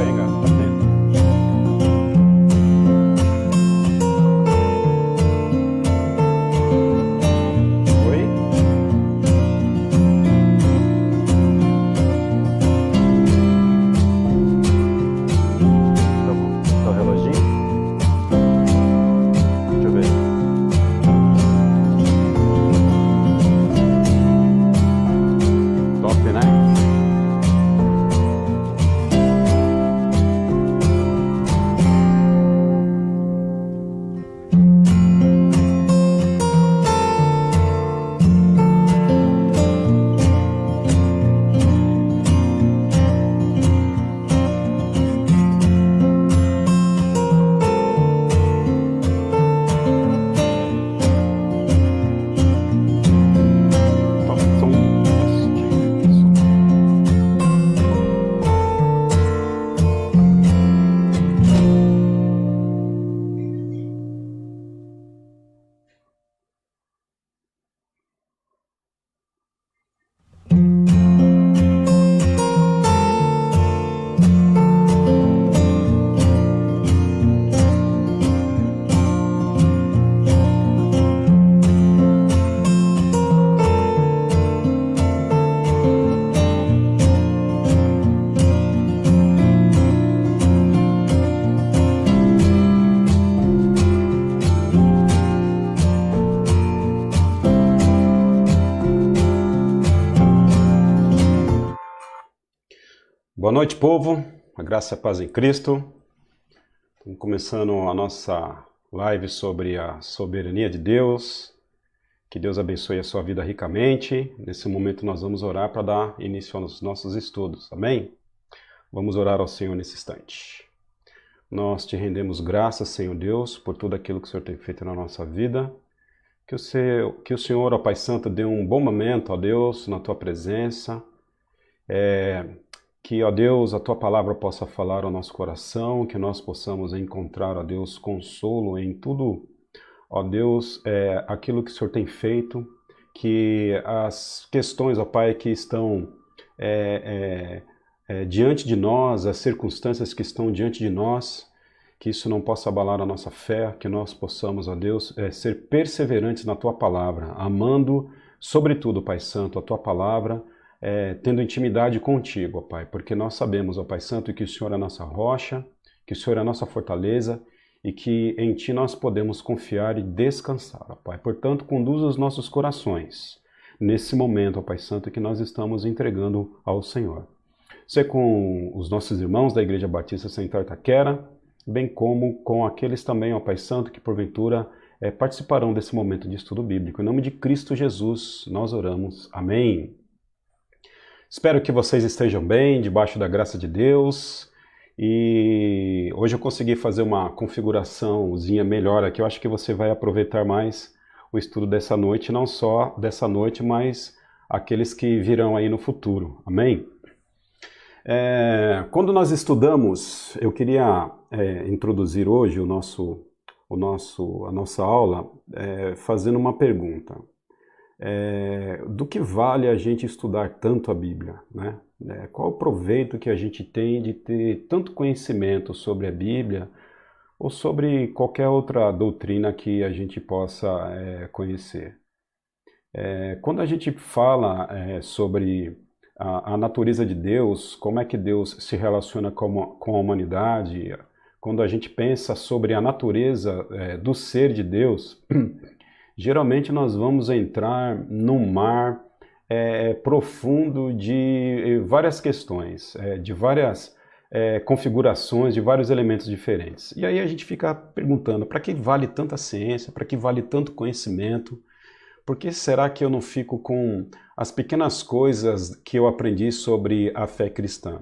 hein, gato? Tá atento. Oi? Tá bom. Tá o reloginho? Deixa eu ver. Top, né? Top som. Isso. Boa noite, povo. A graça e a paz em Cristo. Estamos começando a nossa live sobre a soberania de Deus. Que Deus abençoe a sua vida ricamente. Nesse momento nós vamos orar para dar início aos nossos estudos. Amém? Vamos orar ao Senhor nesse instante. Nós te rendemos graças, Senhor Deus, por tudo aquilo que o Senhor tem feito na nossa vida. Que o Senhor, ó Pai Santo, dê um bom momento, ó Deus, na tua presença. Que, ó Deus, a Tua palavra possa falar ao nosso coração, que nós possamos encontrar, ó Deus, consolo em tudo, ó Deus, aquilo que o Senhor tem feito, que as questões, ó Pai, que estão diante de nós, as circunstâncias que estão diante de nós, que isso não possa abalar a nossa fé, que nós possamos, ó Deus, ser perseverantes na Tua palavra, amando, sobretudo, Pai Santo, a Tua palavra, tendo intimidade contigo, ó Pai, porque nós sabemos, ó Pai Santo, que o Senhor é a nossa rocha, que o Senhor é a nossa fortaleza e que em Ti nós podemos confiar e descansar, ó Pai. Portanto, conduza os nossos corações nesse momento, ó Pai Santo, que nós estamos entregando ao Senhor. Ser com os nossos irmãos da Igreja Batista Central Itaquera, bem como com aqueles também, ó Pai Santo, que porventura participarão desse momento de estudo bíblico. Em nome de Cristo Jesus, nós oramos. Amém. Espero que vocês estejam bem, debaixo da graça de Deus. E hoje eu consegui fazer uma configuraçãozinha melhor aqui. Eu acho que você vai aproveitar mais o estudo dessa noite, não só dessa noite, mas aqueles que virão aí no futuro. Amém? Quando nós estudamos, eu queria introduzir hoje a nossa aula fazendo uma pergunta. Do que vale a gente estudar tanto a Bíblia, né? Qual o proveito que a gente tem de ter tanto conhecimento sobre a Bíblia ou sobre qualquer outra doutrina que a gente possa conhecer? Quando a gente fala sobre a natureza de Deus, como é que Deus se relaciona com a humanidade, quando a gente pensa sobre a natureza do ser de Deus, geralmente nós vamos entrar num mar profundo de várias questões, de várias configurações, de vários elementos diferentes. E aí a gente fica perguntando, para que vale tanta ciência, para que vale tanto conhecimento? Por que será que eu não fico com as pequenas coisas que eu aprendi sobre a fé cristã?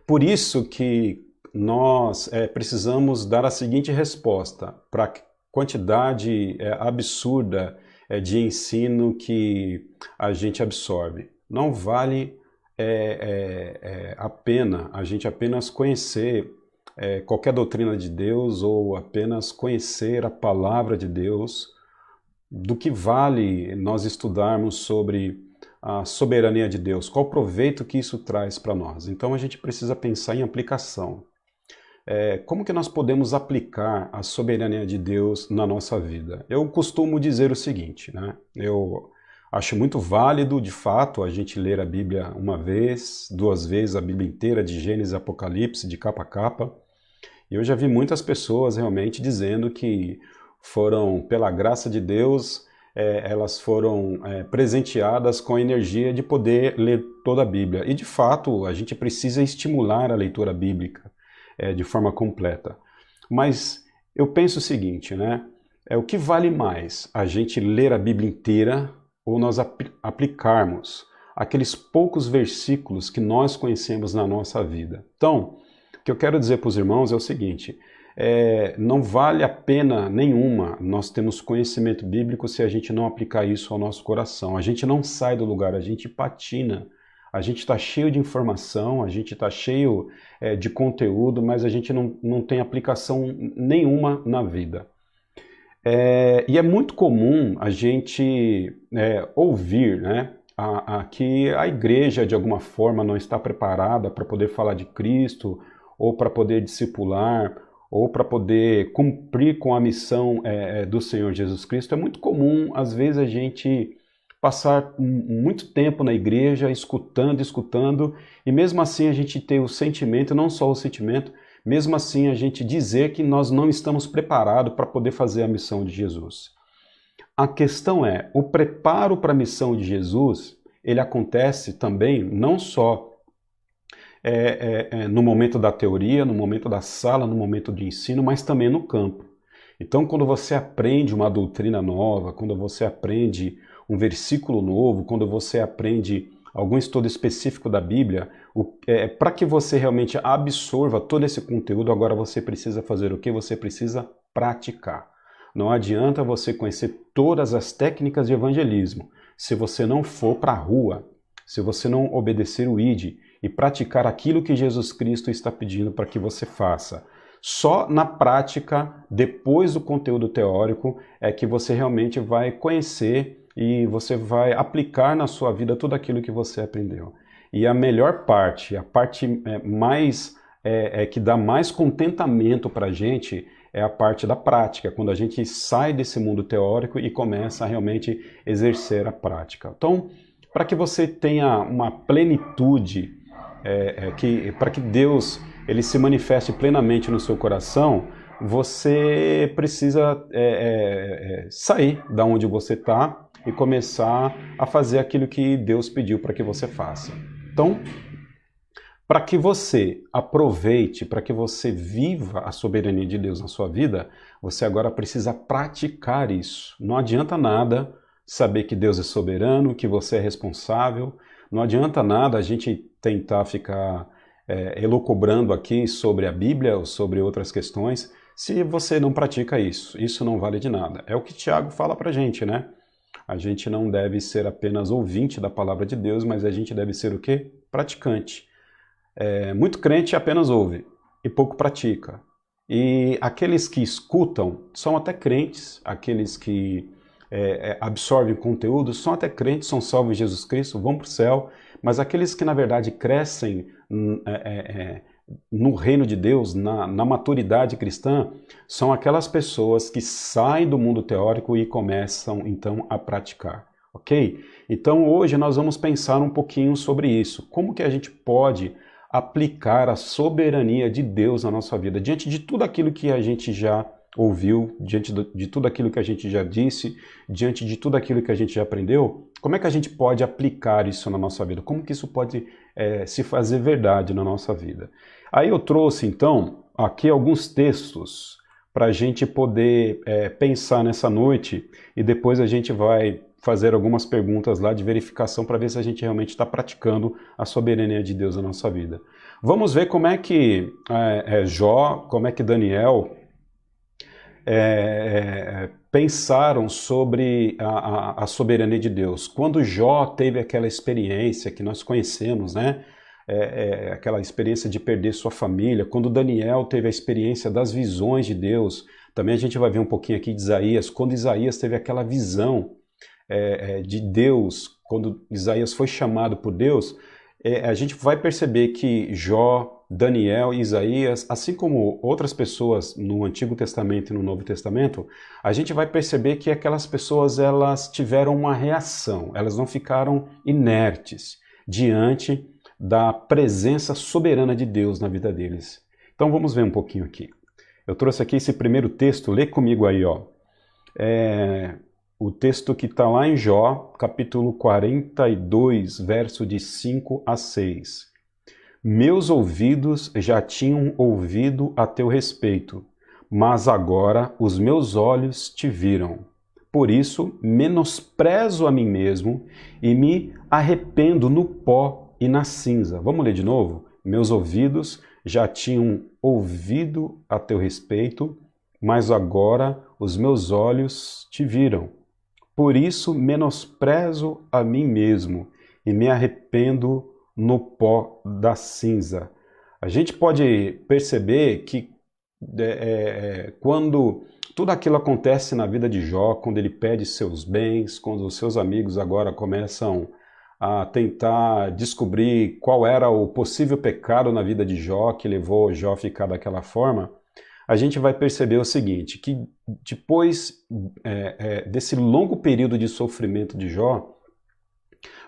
Por isso que nós precisamos dar a seguinte resposta para quantidade absurda de ensino que a gente absorve. Não vale a pena a gente apenas conhecer qualquer doutrina de Deus ou apenas conhecer a palavra de Deus, do que vale nós estudarmos sobre a soberania de Deus? Qual o proveito que isso traz para nós? Então a gente precisa pensar em aplicação. Como que nós podemos aplicar a soberania de Deus na nossa vida? Eu costumo dizer o seguinte, né? Eu acho muito válido, de fato, a gente ler a Bíblia uma vez, duas vezes, a Bíblia inteira, de Gênesis a Apocalipse, de capa a capa. E eu já vi muitas pessoas realmente dizendo que foram, pela graça de Deus, elas foram presenteadas com a energia de poder ler toda a Bíblia. E, de fato, a gente precisa estimular a leitura bíblica de forma completa. Mas eu penso o seguinte, né? O que vale mais, a gente ler a Bíblia inteira ou nós aplicarmos aqueles poucos versículos que nós conhecemos na nossa vida? Então, o que eu quero dizer para os irmãos é o seguinte, não vale a pena nenhuma nós termos conhecimento bíblico se a gente não aplicar isso ao nosso coração. A gente não sai do lugar, a gente patina. A gente está cheio de informação, a gente está cheio de conteúdo, mas a gente não tem aplicação nenhuma na vida. E é muito comum a gente ouvir, né, que a igreja de alguma forma não está preparada para poder falar de Cristo, ou para poder discipular, ou para poder cumprir com a missão do Senhor Jesus Cristo. É muito comum, às vezes, a gente passar muito tempo na igreja, escutando, e mesmo assim a gente ter o sentimento, não só o sentimento, mesmo assim a gente dizer que nós não estamos preparados para poder fazer a missão de Jesus. A questão é, o preparo para a missão de Jesus, ele acontece também não só no momento da teoria, no momento da sala, no momento de ensino, mas também no campo. Então, quando você aprende uma doutrina nova, quando você aprende um versículo novo, quando você aprende algum estudo específico da Bíblia, para que você realmente absorva todo esse conteúdo, agora você precisa fazer o quê? Você precisa praticar. Não adianta você conhecer todas as técnicas de evangelismo se você não for para a rua, se você não obedecer o ID e praticar aquilo que Jesus Cristo está pedindo para que você faça. Só na prática, depois do conteúdo teórico, é que você realmente vai conhecer e você vai aplicar na sua vida tudo aquilo que você aprendeu. E a melhor parte, a parte que dá mais contentamento para a gente, é a parte da prática, quando a gente sai desse mundo teórico e começa a realmente exercer a prática. Então, para que você tenha uma plenitude, para que Deus ele se manifeste plenamente no seu coração, você precisa sair da onde você está e começar a fazer aquilo que Deus pediu para que você faça. Então, para que você aproveite, para que você viva a soberania de Deus na sua vida, você agora precisa praticar isso. Não adianta nada saber que Deus é soberano, que você é responsável. Não adianta nada a gente tentar ficar elucubrando aqui sobre a Bíblia ou sobre outras questões, se você não pratica isso. Isso não vale de nada. É o que Tiago fala pra gente, né? A gente não deve ser apenas ouvinte da palavra de Deus, mas a gente deve ser o quê? Praticante. Muito crente apenas ouve e pouco pratica. E aqueles que escutam são até crentes, aqueles que absorvem conteúdo são até crentes, são salvos em Jesus Cristo, vão para o céu, mas aqueles que na verdade crescem no reino de Deus, na maturidade cristã, são aquelas pessoas que saem do mundo teórico e começam então a praticar, ok? Então hoje nós vamos pensar um pouquinho sobre isso, como que a gente pode aplicar a soberania de Deus na nossa vida, diante de tudo aquilo que a gente já ouviu, diante de tudo aquilo que a gente já disse, diante de tudo aquilo que a gente já aprendeu, como é que a gente pode aplicar isso na nossa vida? Como que isso pode se fazer verdade na nossa vida? Aí eu trouxe, então, aqui alguns textos para a gente poder pensar nessa noite e depois a gente vai fazer algumas perguntas lá de verificação para ver se a gente realmente está praticando a soberania de Deus na nossa vida. Vamos ver como é que Jó, como é que Daniel pensaram sobre a soberania de Deus. Quando Jó teve aquela experiência que nós conhecemos, né? Aquela experiência de perder sua família, quando Daniel teve a experiência das visões de Deus, também a gente vai ver um pouquinho aqui de Isaías, quando Isaías teve aquela visão de Deus quando Isaías foi chamado por Deus, a gente vai perceber que Jó, Daniel e Isaías, assim como outras pessoas no Antigo Testamento e no Novo Testamento, a gente vai perceber que aquelas pessoas elas tiveram uma reação, elas não ficaram inertes diante da presença soberana de Deus na vida deles. Então vamos ver um pouquinho aqui. Eu trouxe aqui esse primeiro texto, lê comigo aí, ó. O texto que está lá em Jó, capítulo 42, verso de 5 a 6. Meus ouvidos já tinham ouvido a teu respeito, mas agora os meus olhos te viram. Por isso, menosprezo a mim mesmo e me arrependo no pó e na cinza. Vamos ler de novo? Meus ouvidos já tinham ouvido a teu respeito, mas agora os meus olhos te viram. Por isso, menosprezo a mim mesmo e me arrependo no pó da cinza. A gente pode perceber que quando tudo aquilo acontece na vida de Jó, quando ele perde seus bens, quando os seus amigos agora começam a tentar descobrir qual era o possível pecado na vida de Jó, que levou Jó a ficar daquela forma, a gente vai perceber o seguinte, que depois desse longo período de sofrimento de Jó,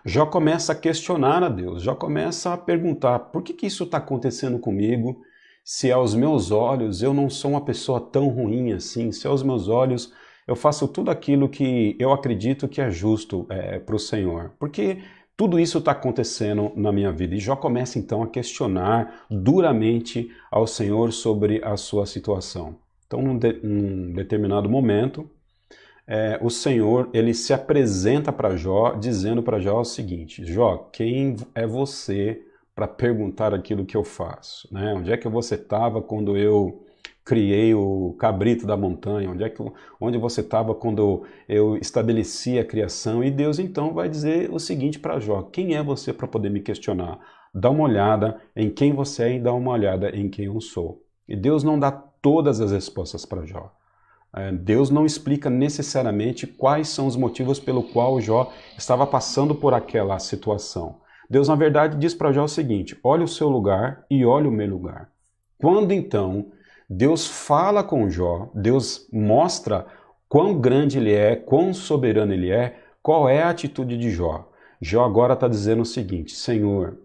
Jó começa a questionar a Deus, Jó começa a perguntar, por que isso está acontecendo comigo, se aos meus olhos eu não sou uma pessoa tão ruim assim, se aos meus olhos eu faço tudo aquilo que eu acredito que é justo para o Senhor, porque tudo isso está acontecendo na minha vida. E Jó começa então a questionar duramente ao Senhor sobre a sua situação. Então, num determinado momento, o Senhor ele se apresenta para Jó, dizendo para Jó o seguinte: Jó, quem é você para perguntar aquilo que eu faço? Né? Onde é que você estava quando eu criei o cabrito da montanha? Onde você estava quando eu estabeleci a criação? E Deus então vai dizer o seguinte para Jó: quem é você para poder me questionar? Dá uma olhada em quem você é e dá uma olhada em quem eu sou. E Deus não dá todas as respostas para Jó. Deus não explica necessariamente quais são os motivos pelo qual Jó estava passando por aquela situação. Deus, na verdade, diz para Jó o seguinte: olha o seu lugar e olha o meu lugar. Quando então Deus fala com Jó, Deus mostra quão grande ele é, quão soberano ele é, qual é a atitude de Jó. Jó agora está dizendo o seguinte: Senhor,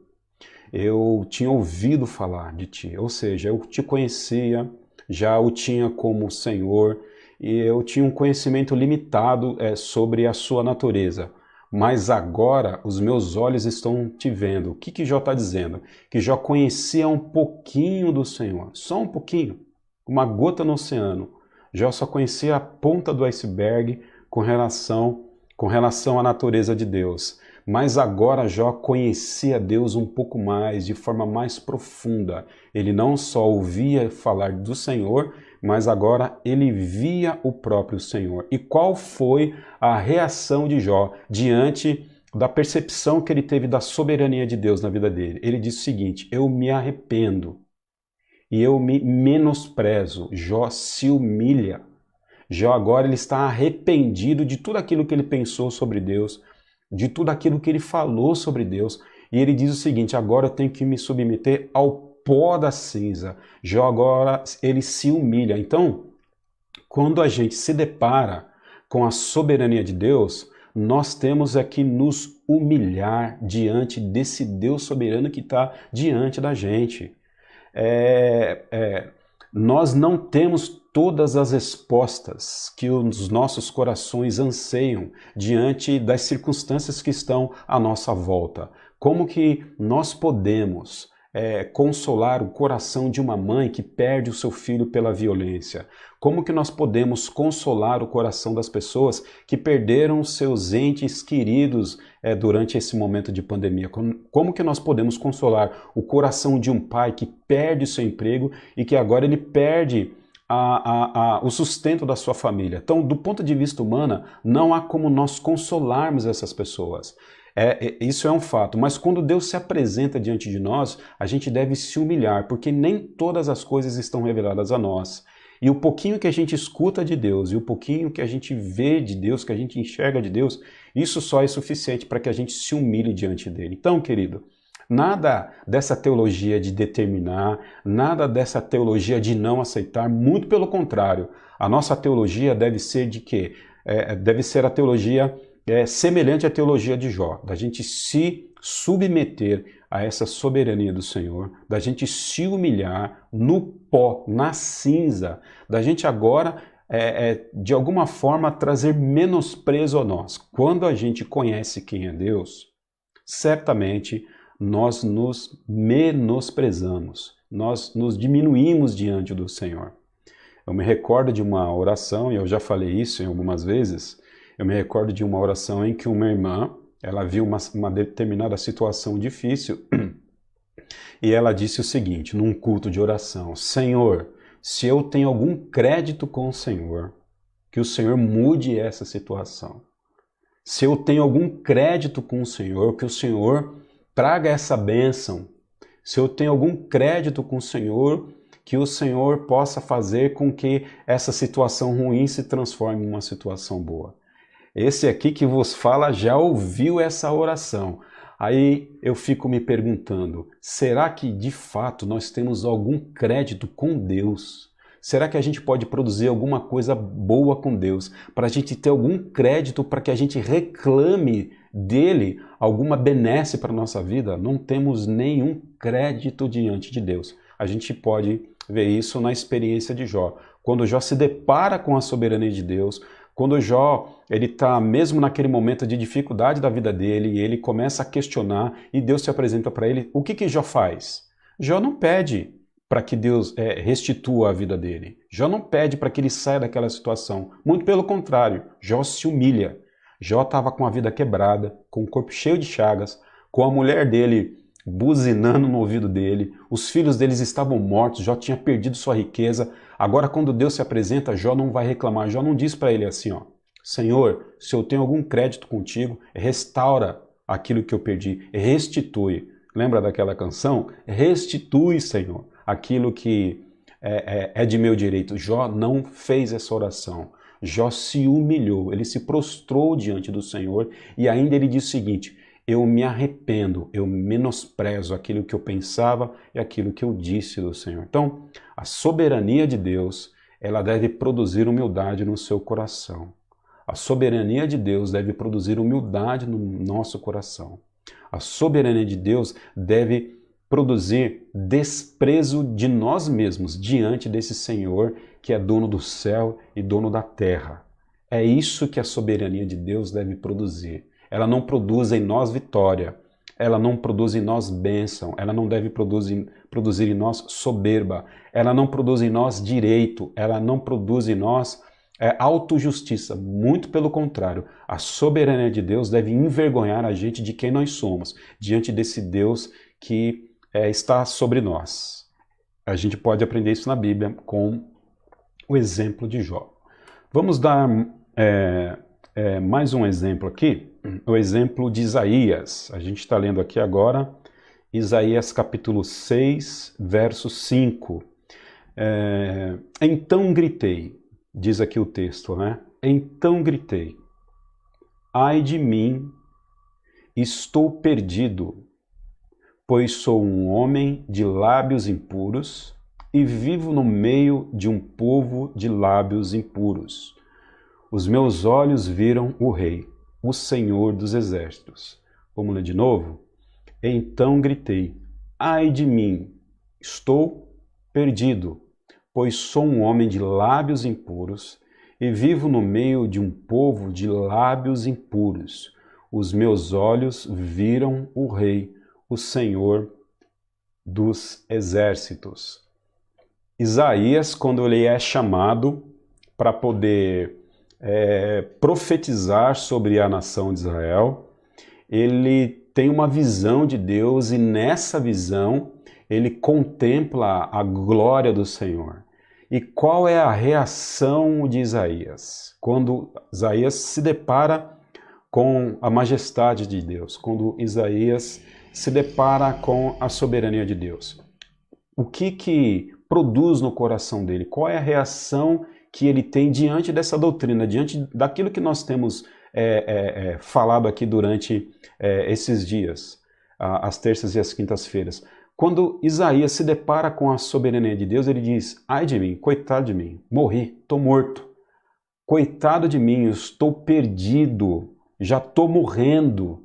eu tinha ouvido falar de ti, ou seja, eu te conhecia, já o tinha como Senhor, e eu tinha um conhecimento limitado sobre a sua natureza. Mas agora os meus olhos estão te vendo. O que Jó está dizendo? Que Jó conhecia um pouquinho do Senhor, só um pouquinho, uma gota no oceano. Jó só conhecia a ponta do iceberg com relação à natureza de Deus. Mas agora Jó conhecia Deus um pouco mais, de forma mais profunda. Ele não só ouvia falar do Senhor, mas agora ele via o próprio Senhor. E qual foi a reação de Jó diante da percepção que ele teve da soberania de Deus na vida dele? Ele disse o seguinte: eu me arrependo e eu me menosprezo. Jó se humilha. Jó agora ele está arrependido de tudo aquilo que ele pensou sobre Deus, de tudo aquilo que ele falou sobre Deus. E ele diz o seguinte: agora eu tenho que me submeter ao pó da cinza. Jó agora ele se humilha. Então, quando a gente se depara com a soberania de Deus, nós temos que nos humilhar diante desse Deus soberano que está diante da gente. Nós não temos todas as respostas que os nossos corações anseiam diante das circunstâncias que estão à nossa volta. Como que nós podemos consolar o coração de uma mãe que perde o seu filho pela violência? Como que nós podemos consolar o coração das pessoas que perderam seus entes queridos durante esse momento de pandemia? Como que nós podemos consolar o coração de um pai que perde seu emprego e que agora ele perde o sustento da sua família? Então, do ponto de vista humano, não há como nós consolarmos essas pessoas. Isso é um fato, mas quando Deus se apresenta diante de nós, a gente deve se humilhar, porque nem todas as coisas estão reveladas a nós. E o pouquinho que a gente escuta de Deus e o pouquinho que a gente vê de Deus, que a gente enxerga de Deus, isso só é suficiente para que a gente se humilhe diante dele. Então, querido, nada dessa teologia de determinar, nada dessa teologia de não aceitar, muito pelo contrário. A nossa teologia deve ser de quê? Deve ser a teologia semelhante à teologia de Jó, da gente se submeter a essa soberania do Senhor, da gente se humilhar no pó, na cinza, da gente agora, de alguma forma, trazer menosprezo a nós. Quando a gente conhece quem é Deus, certamente nós nos menosprezamos, nós nos diminuímos diante do Senhor. Eu me recordo de uma oração, e eu já falei isso em algumas vezes, eu me recordo de uma oração em que uma irmã, ela viu uma determinada situação difícil e ela disse o seguinte, num culto de oração: Senhor, se eu tenho algum crédito com o Senhor, que o Senhor mude essa situação. Se eu tenho algum crédito com o Senhor, que o Senhor traga essa bênção. Se eu tenho algum crédito com o Senhor, que o Senhor possa fazer com que essa situação ruim se transforme em uma situação boa. Esse aqui que vos fala já ouviu essa oração. Aí eu fico me perguntando, será que de fato nós temos algum crédito com Deus? Será que a gente pode produzir alguma coisa boa com Deus? Para a gente ter algum crédito para que a gente reclame dele alguma benesse para a nossa vida? Não temos nenhum crédito diante de Deus. A gente pode ver isso na experiência de Jó. Quando Jó se depara com a soberania de Deus, quando Jó está mesmo naquele momento de dificuldade da vida dele, e ele começa a questionar e Deus se apresenta para ele, o que Jó faz? Jó não pede para que Deus restitua a vida dele. Jó não pede para que ele saia daquela situação. Muito pelo contrário, Jó se humilha. Jó estava com a vida quebrada, com o corpo cheio de chagas, com a mulher dele buzinando no ouvido dele, os filhos deles estavam mortos, Jó tinha perdido sua riqueza. Agora, quando Deus se apresenta, Jó não vai reclamar. Jó não diz para ele assim, ó, Senhor, se eu tenho algum crédito contigo, restaura aquilo que eu perdi, restitui. Lembra daquela canção? Restitui, Senhor, aquilo que é de meu direito. Jó não fez essa oração. Jó se humilhou, ele se prostrou diante do Senhor e ainda ele diz o seguinte: eu me arrependo, eu menosprezo aquilo que eu pensava e aquilo que eu disse do Senhor. Então, a soberania de Deus, ela deve produzir humildade no seu coração. A soberania de Deus deve produzir humildade no nosso coração. A soberania de Deus deve produzir desprezo de nós mesmos diante desse Senhor que é dono do céu e dono da terra. É isso que a soberania de Deus deve produzir. Ela não produz em nós vitória, ela não produz em nós bênção, ela não deve produzir em nós soberba, ela não produz em nós direito, ela não produz em nós autojustiça. Muito pelo contrário, a soberania de Deus deve envergonhar a gente de quem nós somos, diante desse Deus que está sobre nós. A gente pode aprender isso na Bíblia com o exemplo de Jó. Vamos dar mais um exemplo aqui, o exemplo de Isaías. A gente está lendo aqui agora Isaías capítulo 6, verso 5. Então gritei, diz aqui o texto, né? Então gritei, ai de mim, estou perdido, pois sou um homem de lábios impuros e vivo no meio de um povo de lábios impuros. Os meus olhos viram o Rei, o Senhor dos Exércitos. Vamos ler de novo? Então gritei, ai de mim, estou perdido, pois sou um homem de lábios impuros e vivo no meio de um povo de lábios impuros. Os meus olhos viram o Rei, o Senhor dos Exércitos. Isaías, quando ele é chamado para poder profetizar sobre a nação de Israel, ele tem uma visão de Deus e nessa visão ele contempla a glória do Senhor. E qual é a reação de Isaías? Quando Isaías se depara com a majestade de Deus, quando Isaías se depara com a soberania de Deus. O que produz no coração dele? Qual é a reação que ele tem diante dessa doutrina, diante daquilo que nós temos falado aqui durante esses dias, as terças e as quintas-feiras? Quando Isaías se depara com a soberania de Deus, ele diz: ai de mim, coitado de mim, morri, estou morto. Coitado de mim, eu estou perdido, já estou morrendo.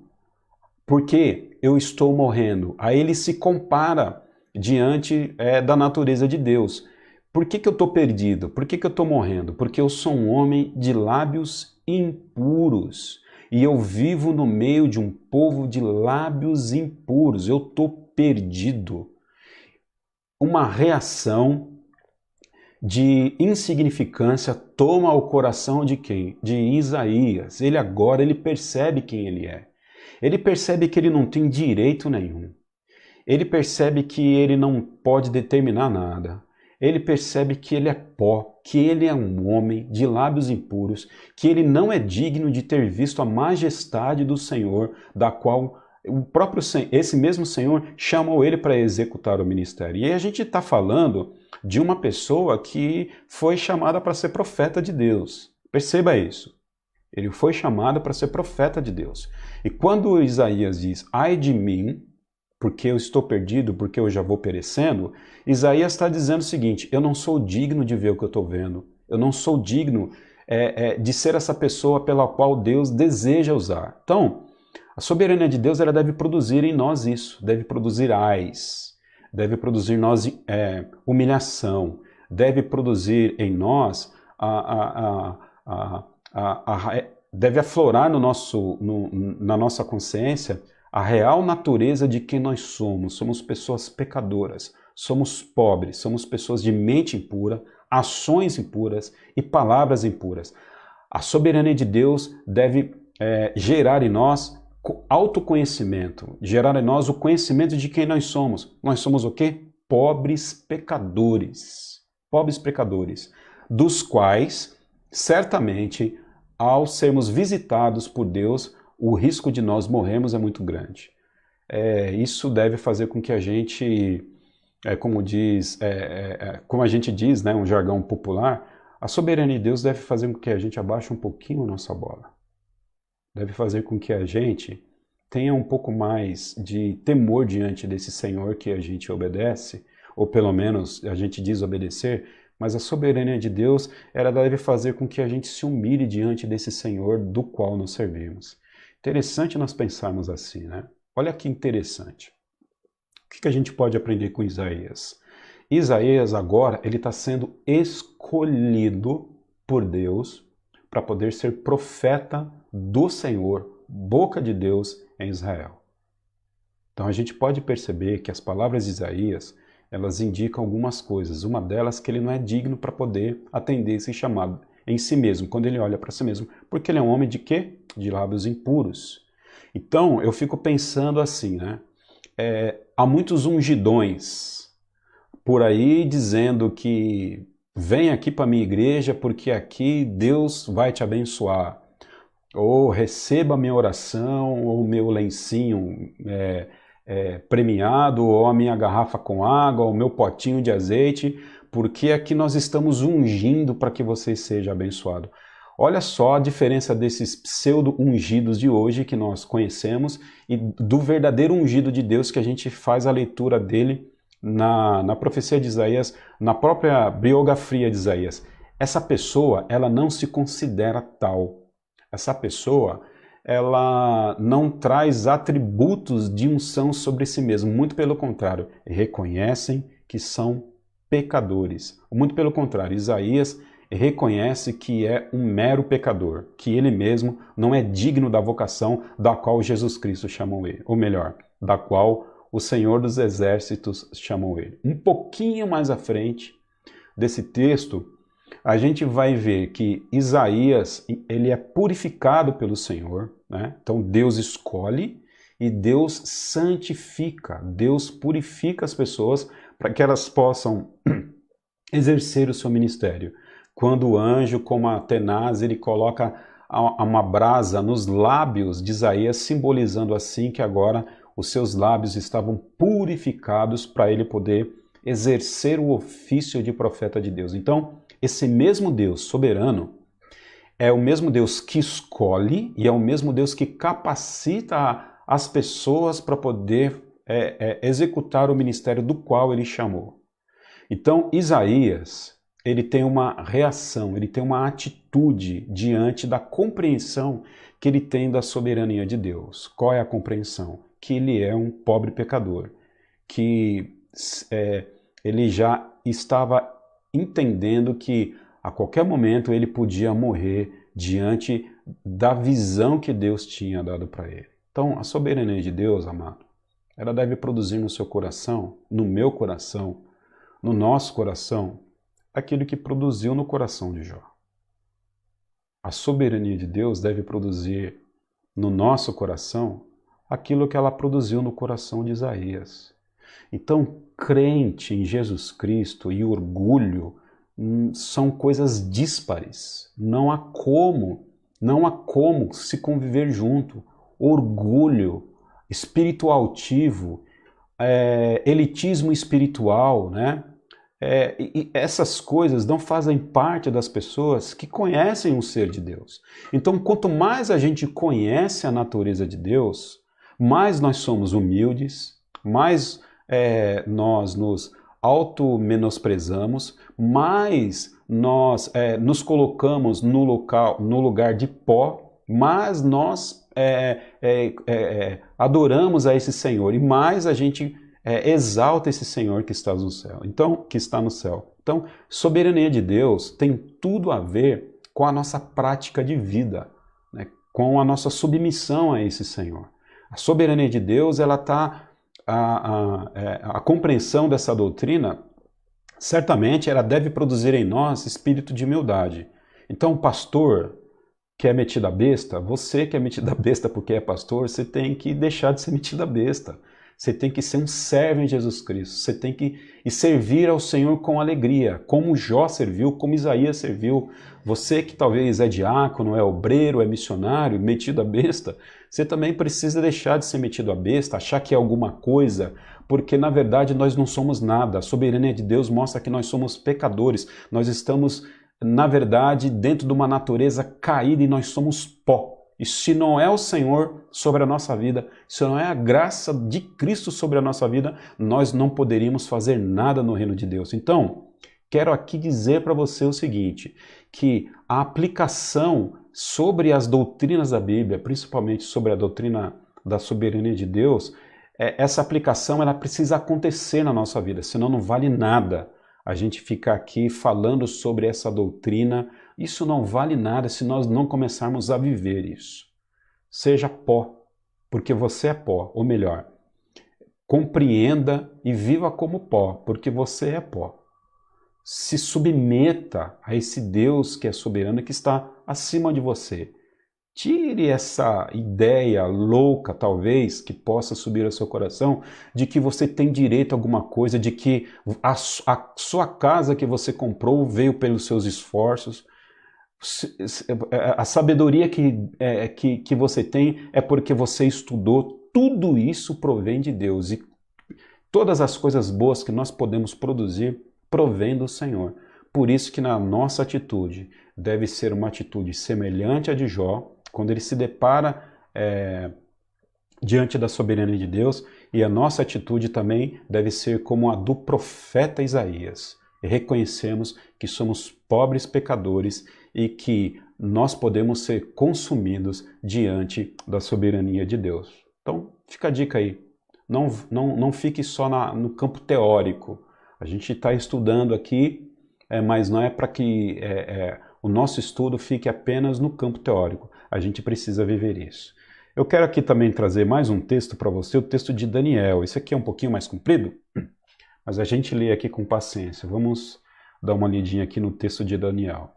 Por que eu estou morrendo? Aí ele se compara diante da natureza de Deus. Por que eu estou perdido? Por que eu estou morrendo? Porque eu sou um homem de lábios impuros e eu vivo no meio de um povo de lábios impuros. Eu estou perdido. Uma reação de insignificância toma o coração de quem? De Isaías. Ele percebe quem ele é. Ele percebe que ele não tem direito nenhum. Ele percebe que ele não pode determinar nada. Ele percebe que ele é pó, que ele é um homem de lábios impuros, que ele não é digno de ter visto a majestade do Senhor, da qual esse mesmo Senhor chamou ele para executar o ministério. E aí a gente está falando de uma pessoa que foi chamada para ser profeta de Deus. Perceba isso. Ele foi chamado para ser profeta de Deus. E quando Isaías diz, ai de mim, porque eu estou perdido, porque eu já vou perecendo, Isaías está dizendo o seguinte: eu não sou digno de ver o que eu estou vendo. Eu não sou digno de ser essa pessoa pela qual Deus deseja usar. Então, a soberania de Deus ela deve produzir em nós isso, deve produzir ais, deve produzir em nós humilhação, deve produzir em nós deve aflorar na nossa consciência a real natureza de quem nós somos. Somos pessoas pecadoras, somos pobres, somos pessoas de mente impura, ações impuras e palavras impuras. A soberania de Deus deve gerar em nós autoconhecimento, gerar em nós o conhecimento de quem nós somos. Nós somos o quê? Pobres pecadores. Pobres pecadores, dos quais, certamente, ao sermos visitados por Deus, o risco de nós morrermos é muito grande. Isso deve fazer com que a gente, como a gente diz, né, um jargão popular, a soberania de Deus deve fazer com que a gente abaixe um pouquinho a nossa bola. Deve fazer com que a gente tenha um pouco mais de temor diante desse Senhor que a gente obedece, ou pelo menos a gente diz obedecer, mas a soberania de Deus, ela deve fazer com que a gente se humilhe diante desse Senhor do qual nós servimos. Interessante nós pensarmos assim, né? Olha que interessante. O que a gente pode aprender com Isaías? Isaías agora, ele está sendo escolhido por Deus para poder ser profeta do Senhor, boca de Deus em Israel. Então a gente pode perceber que as palavras de Isaías, elas indicam algumas coisas. Uma delas que ele não é digno para poder atender esse chamado em si mesmo, quando ele olha para si mesmo, porque ele é um homem de quê? De lábios impuros. Então eu fico pensando assim, né? Há muitos ungidões por aí dizendo que vem aqui para a minha igreja porque aqui Deus vai te abençoar. Ou receba a minha oração, ou meu lencinho premiado, ou a minha garrafa com água, ou o meu potinho de azeite, porque aqui nós estamos ungindo para que você seja abençoado. Olha só a diferença desses pseudo-ungidos de hoje que nós conhecemos e do verdadeiro ungido de Deus que a gente faz a leitura dele na profecia de Isaías, na própria biografia de Isaías. Essa pessoa, ela não se considera tal. Essa pessoa, ela não traz atributos de unção sobre si mesmo. Muito pelo contrário, reconhecem que são pecadores. Muito pelo contrário, Isaías reconhece que é um mero pecador, que ele mesmo não é digno da vocação da qual Jesus Cristo chamou ele. Ou melhor, da qual o Senhor dos Exércitos chamou ele. Um pouquinho mais à frente desse texto, a gente vai ver que Isaías, ele é purificado pelo Senhor, né? Então Deus escolhe e Deus santifica, Deus purifica as pessoas para que elas possam exercer o seu ministério. Quando o anjo, como a tenaz, ele coloca uma brasa nos lábios de Isaías, simbolizando assim que agora os seus lábios estavam purificados para ele poder exercer o ofício de profeta de Deus. Então, esse mesmo Deus soberano é o mesmo Deus que escolhe e é o mesmo Deus que capacita as pessoas para poder executar o ministério do qual ele chamou. Então, Isaías, ele tem uma reação, ele tem uma atitude diante da compreensão que ele tem da soberania de Deus. Qual é a compreensão? Que ele é um pobre pecador, que ele já estava entendendo que a qualquer momento ele podia morrer diante da visão que Deus tinha dado para ele. Então, a soberania de Deus, amado, ela deve produzir no seu coração, no meu coração, no nosso coração, aquilo que produziu no coração de Jó. A soberania de Deus deve produzir no nosso coração aquilo que ela produziu no coração de Isaías. Então, crente em Jesus Cristo e orgulho são coisas díspares. Não há como se conviver junto. Orgulho, espírito altivo, elitismo espiritual, né? E essas coisas não fazem parte das pessoas que conhecem o ser de Deus. Então, quanto mais a gente conhece a natureza de Deus, mais nós somos humildes, mais nós nos auto-menosprezamos, mais nós nos colocamos no lugar de pó, mais nós adoramos a esse Senhor e mais a gente exalta esse Senhor que está no céu. Então, soberania de Deus tem tudo a ver com a nossa prática de vida, né? Com a nossa submissão a esse Senhor. A soberania de Deus, ela está a compreensão dessa doutrina, certamente ela deve produzir em nós espírito de humildade. Então, o pastor que é metido a besta, você que é metido a besta porque é pastor, você tem que deixar de ser metido a besta. Você tem que ser um servo em Jesus Cristo. Você tem que servir ao Senhor com alegria, como Jó serviu, como Isaías serviu. Você que talvez é diácono, é obreiro, é missionário, metido a besta, você também precisa deixar de ser metido a besta, achar que é alguma coisa, porque na verdade nós não somos nada. A soberania de Deus mostra que nós somos pecadores. Nós estamos, na verdade, dentro de uma natureza caída e nós somos pó. E se não é o Senhor sobre a nossa vida, se não é a graça de Cristo sobre a nossa vida, nós não poderíamos fazer nada no reino de Deus. Então, quero aqui dizer para você o seguinte, que a aplicação sobre as doutrinas da Bíblia, principalmente sobre a doutrina da soberania de Deus, essa aplicação ela precisa acontecer na nossa vida, senão não vale nada a gente ficar aqui falando sobre essa doutrina. Isso não vale nada se nós não começarmos a viver isso. Seja pó, porque você é pó, ou melhor, compreenda e viva como pó, porque você é pó. Se submeta a esse Deus que é soberano e que está acima de você. Tire essa ideia louca, talvez, que possa subir ao seu coração, de que você tem direito a alguma coisa, de que a sua casa que você comprou veio pelos seus esforços. A sabedoria que você tem é porque você estudou. Tudo isso provém de Deus. E todas as coisas boas que nós podemos produzir provém do Senhor. Por isso que na nossa atitude deve ser uma atitude semelhante à de Jó, quando ele se depara diante da soberania de Deus, e a nossa atitude também deve ser como a do profeta Isaías. E reconhecemos que somos pobres pecadores e que nós podemos ser consumidos diante da soberania de Deus. Então, fica a dica aí. Não fique só no campo teórico. A gente está estudando aqui, mas não é para que o nosso estudo fique apenas no campo teórico. A gente precisa viver isso. Eu quero aqui também trazer mais um texto para você, o texto de Daniel. Esse aqui é um pouquinho mais comprido, mas a gente lê aqui com paciência. Vamos dar uma lidinha aqui no texto de Daniel.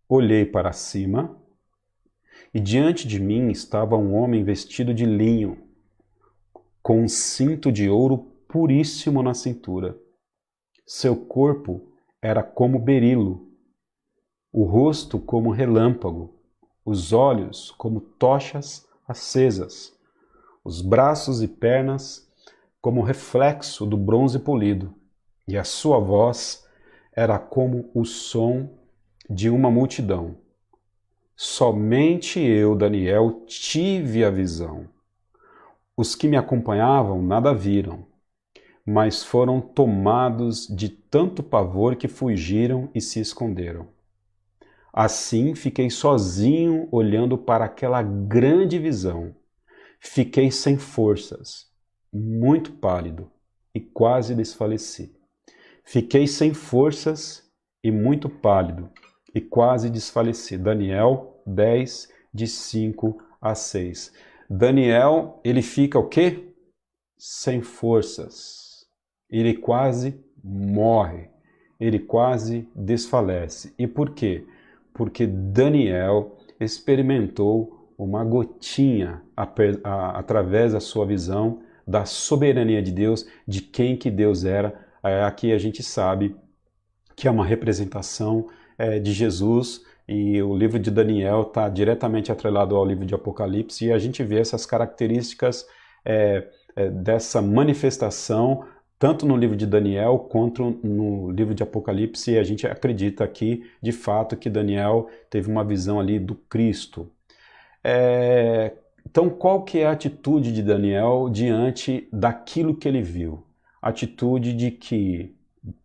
Olhei para cima, e diante de mim estava um homem vestido de linho, com um cinto de ouro puríssimo na cintura. Seu corpo era como berilo, o rosto como relâmpago, os olhos como tochas acesas, os braços e pernas como reflexo do bronze polido, e a sua voz era como o som de uma multidão. Somente eu, Daniel, tive a visão. Os que me acompanhavam nada viram, mas foram tomados de tanto pavor que fugiram e se esconderam. Assim fiquei sozinho olhando para aquela grande visão. Fiquei sem forças, muito pálido e quase desfaleci. Fiquei sem forças e muito pálido e quase desfaleci. Daniel 10, de 5 a 6. Daniel, ele fica o quê? Sem forças. Ele quase morre. Ele quase desfalece. E por quê? Porque Daniel experimentou uma gotinha através da sua visão da soberania de Deus, de quem que Deus era. Aqui a gente sabe que é uma representação de Jesus, e o livro de Daniel está diretamente atrelado ao livro de Apocalipse, e a gente vê essas características dessa manifestação tanto no livro de Daniel quanto no livro de Apocalipse, e a gente acredita aqui, de fato, que Daniel teve uma visão ali do Cristo. Então, qual que é a atitude de Daniel diante daquilo que ele viu? A atitude de que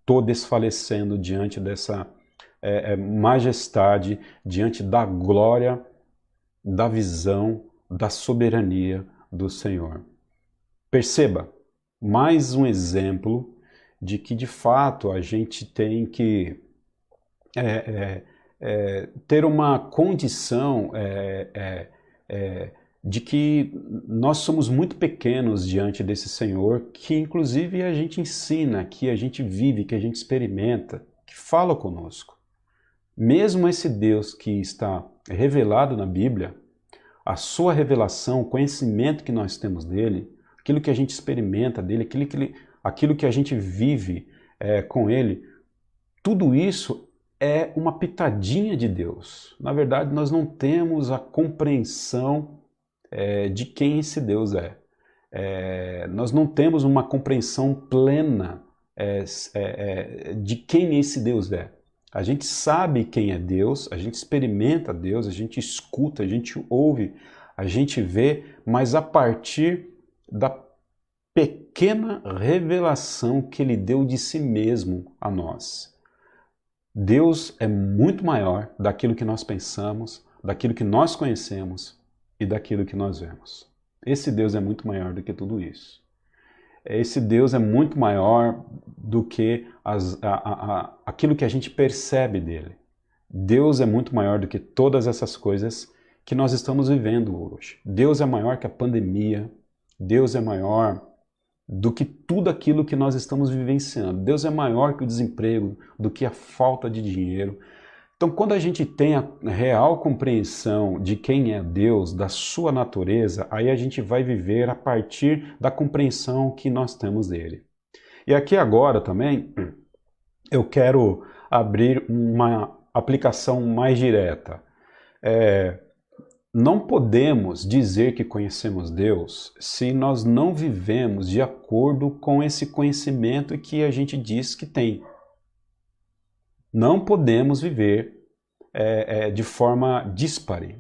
estou desfalecendo diante dessa majestade, diante da glória, da visão, da soberania do Senhor. Perceba, mais um exemplo de que, de fato, a gente tem que ter uma condição de que nós somos muito pequenos diante desse Senhor, que inclusive a gente ensina, que a gente vive, que a gente experimenta, que fala conosco. Mesmo esse Deus que está revelado na Bíblia, a sua revelação, o conhecimento que nós temos dele, aquilo que a gente experimenta dele, aquilo que a gente vive com ele, tudo isso é uma pitadinha de Deus. Na verdade, nós não temos a compreensão de quem esse Deus é. Nós não temos uma compreensão plena de quem esse Deus é. A gente sabe quem é Deus, a gente experimenta Deus, a gente escuta, a gente ouve, a gente vê, mas a partir da pequena revelação que ele deu de si mesmo a nós. Deus é muito maior daquilo que nós pensamos, daquilo que nós conhecemos e daquilo que nós vemos. Esse Deus é muito maior do que tudo isso. Esse Deus é muito maior do que aquilo que a gente percebe dele. Deus é muito maior do que todas essas coisas que nós estamos vivendo hoje. Deus é maior que a pandemia. Deus é maior do que tudo aquilo que nós estamos vivenciando. Deus é maior que o desemprego, do que a falta de dinheiro. Então, quando a gente tem a real compreensão de quem é Deus, da sua natureza, aí a gente vai viver a partir da compreensão que nós temos dele. E aqui agora também, eu quero abrir uma aplicação mais direta. Não podemos dizer que conhecemos Deus se nós não vivemos de acordo com esse conhecimento que a gente diz que tem. Não podemos viver de forma díspare.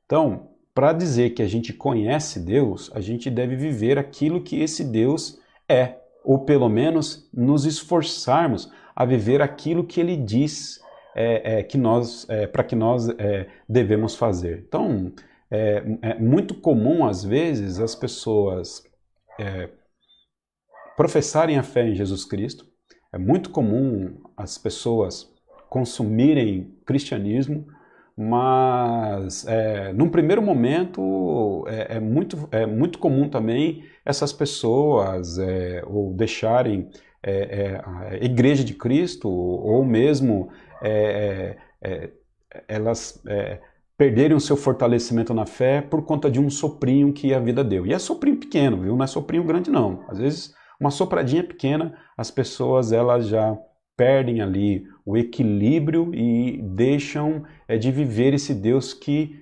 Então, para dizer que a gente conhece Deus, a gente deve viver aquilo que esse Deus é, ou pelo menos nos esforçarmos a viver aquilo que ele diz para que nós devemos fazer. Então, é muito comum, às vezes, as pessoas professarem a fé em Jesus Cristo, é muito comum as pessoas consumirem cristianismo, mas num primeiro momento é muito comum também essas pessoas ou deixarem a Igreja de Cristo, ou mesmo elas perderem o seu fortalecimento na fé por conta de um soprinho que a vida deu. E é soprinho pequeno, viu? Não é soprinho grande não. Às vezes uma sopradinha pequena, as pessoas elas já perdem ali o equilíbrio e deixam de viver esse Deus que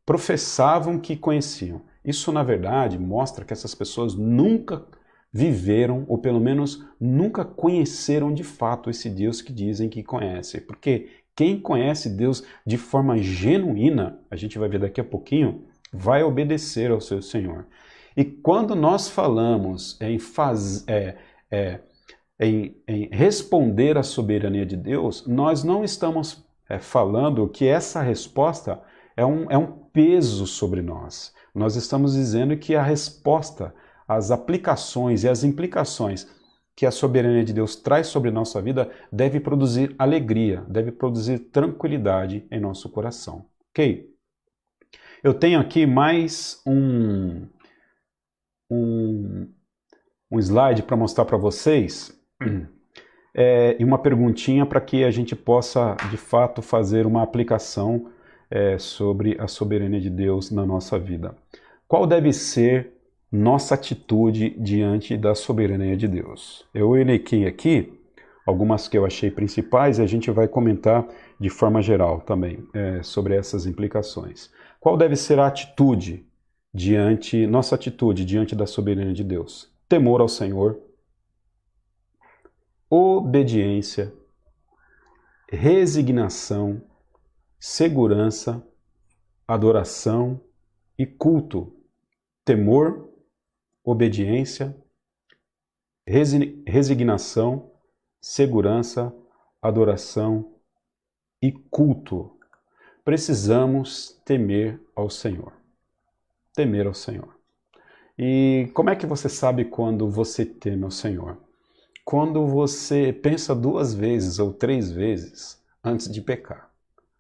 professavam que conheciam. Isso, na verdade, mostra que essas pessoas nunca viveram, ou pelo menos nunca conheceram de fato esse Deus que dizem que conhecem. Porque quem conhece Deus de forma genuína, a gente vai ver daqui a pouquinho, vai obedecer ao seu Senhor. E quando nós falamos em responder à soberania de Deus, nós não estamos falando que essa resposta é um peso sobre nós. Nós estamos dizendo que a resposta, as aplicações e as implicações que a soberania de Deus traz sobre nossa vida deve produzir alegria, deve produzir tranquilidade em nosso coração. Ok? Eu tenho aqui mais um slide para mostrar para vocês e uma perguntinha para que a gente possa, de fato, fazer uma aplicação sobre a soberania de Deus na nossa vida. Qual deve ser nossa atitude diante da soberania de Deus? Eu elenquei aqui algumas que eu achei principais e a gente vai comentar de forma geral também sobre essas implicações. Qual deve ser a atitude nossa atitude diante da soberania de Deus? Temor ao Senhor, obediência, resignação, segurança, adoração e culto. Temor, obediência, resignação, segurança, adoração e culto. Precisamos temer ao Senhor. Temer ao Senhor. E como é que você sabe quando você teme ao Senhor? Quando você pensa 2 vezes ou 3 vezes antes de pecar.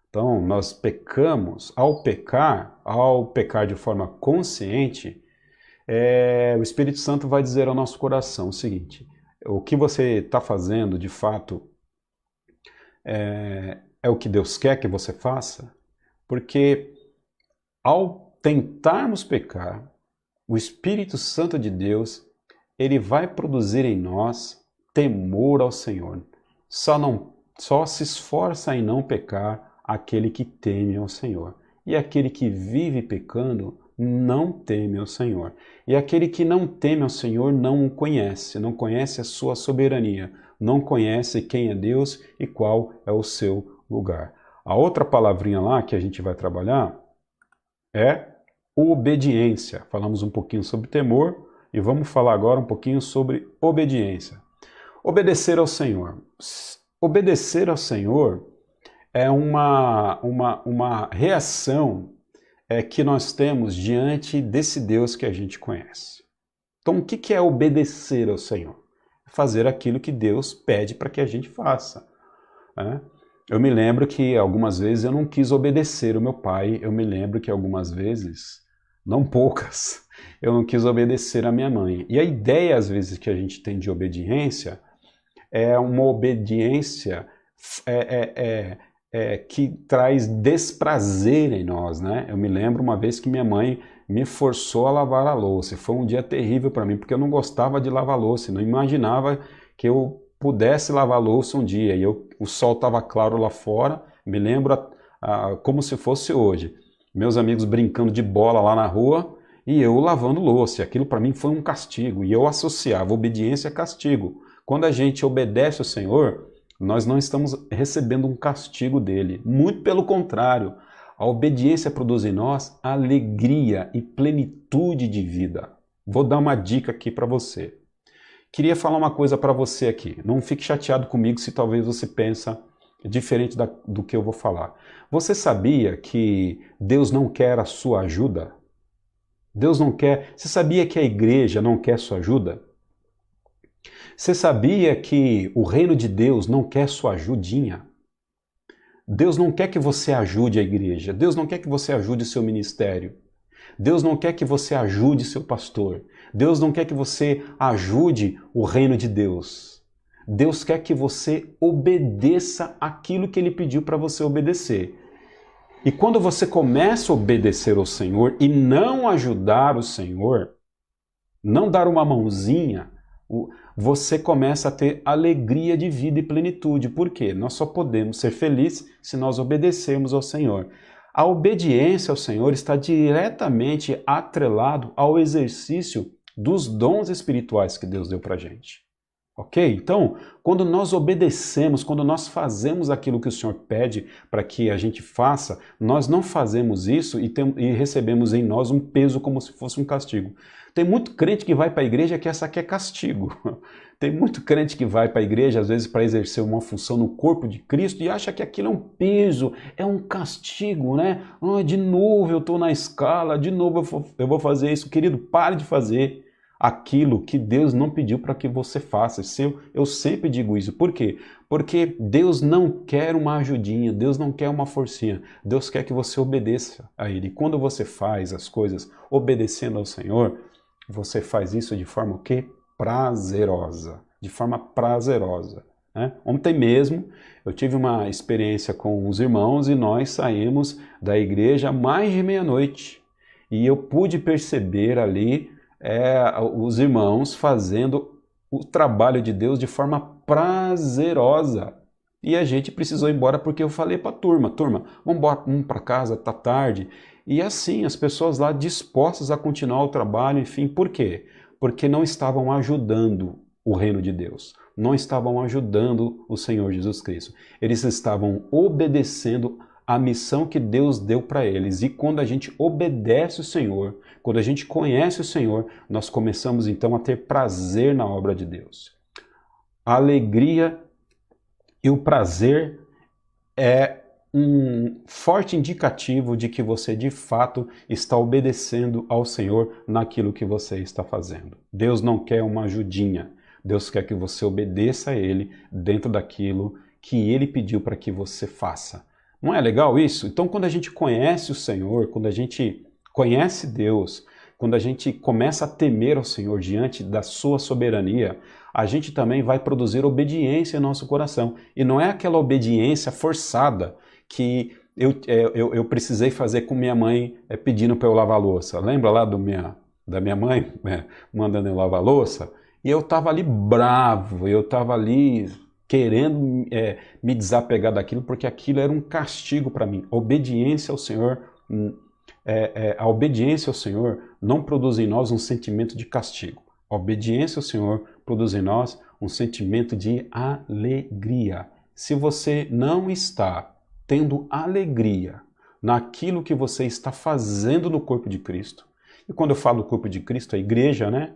Então, nós pecamos, ao pecar de forma consciente, o Espírito Santo vai dizer ao nosso coração o seguinte: o que você está fazendo, de fato, é o que Deus quer que você faça? Porque ao tentarmos pecar, o Espírito Santo de Deus, ele vai produzir em nós temor ao Senhor. Só se esforça em não pecar aquele que teme ao Senhor. E aquele que vive pecando não teme ao Senhor. E aquele que não teme ao Senhor não o conhece, não conhece a sua soberania, não conhece quem é Deus e qual é o seu lugar. A outra palavrinha lá que a gente vai trabalhar é obediência. Falamos um pouquinho sobre temor e vamos falar agora um pouquinho sobre obediência. Obedecer ao Senhor. Obedecer ao Senhor é uma reação que nós temos diante desse Deus que a gente conhece. Então, o que é obedecer ao Senhor? Fazer aquilo que Deus pede para que a gente faça. Eu me lembro que algumas vezes eu não quis obedecer o meu pai, eu me lembro que algumas vezes, não poucas, eu não quis obedecer a minha mãe. E a ideia, às vezes, que a gente tem de obediência é uma obediência que traz desprazer em nós, né? Eu me lembro uma vez que minha mãe me forçou a lavar a louça. Foi um dia terrível para mim, porque eu não gostava de lavar louça, não imaginava que eu pudesse lavar louça um dia. E o sol estava claro lá fora, me lembro como se fosse hoje. Meus amigos brincando de bola lá na rua e eu lavando louça. Aquilo para mim foi um castigo e eu associava obediência a castigo. Quando a gente obedece ao Senhor, nós não estamos recebendo um castigo dele. Muito pelo contrário, a obediência produz em nós alegria e plenitude de vida. Vou dar uma dica aqui para você. Queria falar uma coisa para você aqui. Não fique chateado comigo se talvez você pensa diferente do que eu vou falar. Você sabia que Deus não quer a sua ajuda? Deus não quer... Você sabia que a igreja não quer sua ajuda? Você sabia que o reino de Deus não quer sua ajudinha? Deus não quer que você ajude a igreja. Deus não quer que você ajude seu ministério. Deus não quer que você ajude seu pastor. Deus não quer que você ajude o reino de Deus. Deus quer que você obedeça aquilo que Ele pediu para você obedecer. E quando você começa a obedecer ao Senhor e não ajudar o Senhor, não dar uma mãozinha, você começa a ter alegria de vida e plenitude. Por quê? Nós só podemos ser felizes se nós obedecermos ao Senhor. A obediência ao Senhor está diretamente atrelado ao exercício dos dons espirituais que Deus deu para a gente. Ok? Então, quando nós obedecemos, quando nós fazemos aquilo que o Senhor pede para que a gente faça, nós não fazemos isso e recebemos em nós um peso como se fosse um castigo. Tem muito crente que vai para a igreja que essa quer castigo. Tem muito crente que vai para a igreja, às vezes, para exercer uma função no corpo de Cristo e acha que aquilo é um peso, é um castigo, né? Ah, de novo eu estou na escala, de novo eu vou fazer isso. Querido, pare de fazer aquilo que Deus não pediu para que você faça. Eu sempre digo isso. Por quê? Porque Deus não quer uma ajudinha, Deus não quer uma forcinha. Deus quer que você obedeça a Ele. E quando você faz as coisas obedecendo ao Senhor, você faz isso de forma o quê? Prazerosa. De forma prazerosa. Né? Ontem mesmo eu tive uma experiência com os irmãos e nós saímos da igreja mais de meia-noite. E eu pude perceber ali os irmãos fazendo o trabalho de Deus de forma prazerosa. E a gente precisou ir embora porque eu falei para a turma, vamos para casa, tá tarde. E assim, as pessoas lá dispostas a continuar o trabalho, enfim, por quê? Porque não estavam ajudando o reino de Deus, não estavam ajudando o Senhor Jesus Cristo. Eles estavam obedecendo a missão que Deus deu para eles. E quando a gente obedece o Senhor, quando a gente conhece o Senhor, nós começamos então a ter prazer na obra de Deus. A alegria e o prazer é um forte indicativo de que você de fato está obedecendo ao Senhor naquilo que você está fazendo. Deus não quer uma ajudinha. Deus quer que você obedeça a Ele dentro daquilo que Ele pediu para que você faça. Não é legal isso? Então, quando a gente conhece o Senhor, quando a gente conhece Deus, quando a gente começa a temer ao Senhor diante da sua soberania, a gente também vai produzir obediência em nosso coração. E não é aquela obediência forçada que eu precisei fazer com minha mãe pedindo para eu lavar a louça. Lembra lá da minha mãe mandando eu lavar a louça? E eu estava ali bravo, eu estava ali querendo me desapegar daquilo, porque aquilo era um castigo para mim. Obediência ao Senhor, a obediência ao Senhor não produz em nós um sentimento de castigo. A obediência ao Senhor produz em nós um sentimento de alegria. Se você não está tendo alegria naquilo que você está fazendo no corpo de Cristo, e quando eu falo corpo de Cristo, a igreja, né?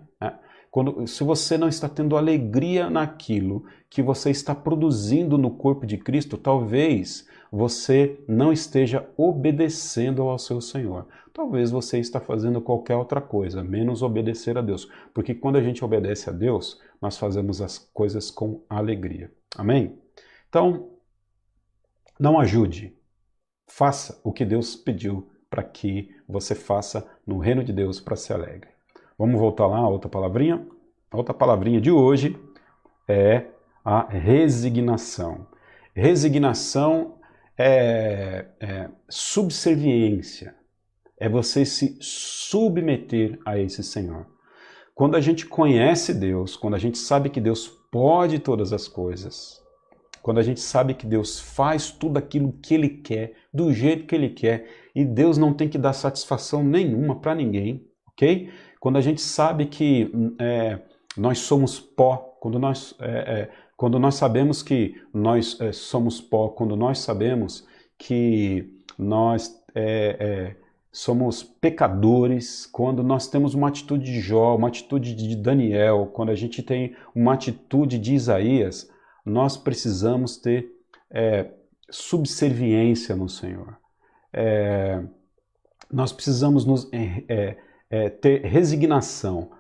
Se você não está tendo alegria naquilo que você está produzindo no corpo de Cristo, talvez você não esteja obedecendo ao seu Senhor. Talvez você está fazendo qualquer outra coisa, menos obedecer a Deus. Porque quando a gente obedece a Deus, nós fazemos as coisas com alegria. Amém? Então, não ajude. Faça o que Deus pediu para que você faça no reino de Deus para ser alegre. Vamos voltar lá, a outra palavrinha? A outra palavrinha de hoje é a resignação. Resignação é subserviência. É você se submeter a esse Senhor. Quando a gente conhece Deus, quando a gente sabe que Deus pode todas as coisas, quando a gente sabe que Deus faz tudo aquilo que Ele quer, do jeito que Ele quer, e Deus não tem que dar satisfação nenhuma para ninguém, ok? Quando a gente sabe que nós somos pó, quando nós sabemos que nós somos pó, quando nós sabemos que nós somos pecadores, quando nós temos uma atitude de Jó, uma atitude de Daniel, quando a gente tem uma atitude de Isaías, nós precisamos ter subserviência no Senhor. Nós precisamos ter resignação.